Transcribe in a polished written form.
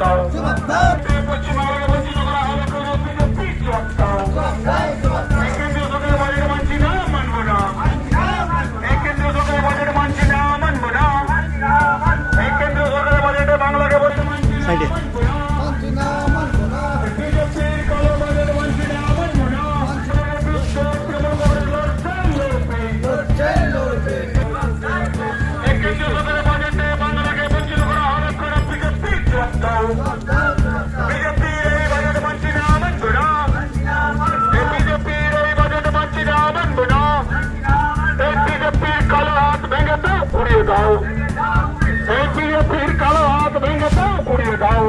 দাও পশ্চিমবঙ্গকে বঞ্চিত করা হবে কোনো বিজেপি জবাব দাও এই কেন্দ্রীয় সরকারের বাজেট মানছি না মানবো না এই কেন্দ্রীয় সরকারের বাজেট মানছি না মানবো না এই কেন্দ্রীয় সরকারের বাজেটে বাংলাকে বলতে মানছি না মানবো না বিজেপির কালো বাজেট মানছি না মানবো না এই কেন্দ্রীয় সরকারের বাজেটে বাংলাকে বঞ্চিত করা হবে কোনো বিজেপি জবাব দাও বিজেপির এই বাজেট মানছি না মানবো না এই বিজেপির এই বাজেট মানছি না মানবো না এই বিজেপির কালো হাত ভেঙে দাও উড়িয়ে দাও এই বিজেপির কালো হাত ভেঙে দাও উড়িয়ে দাও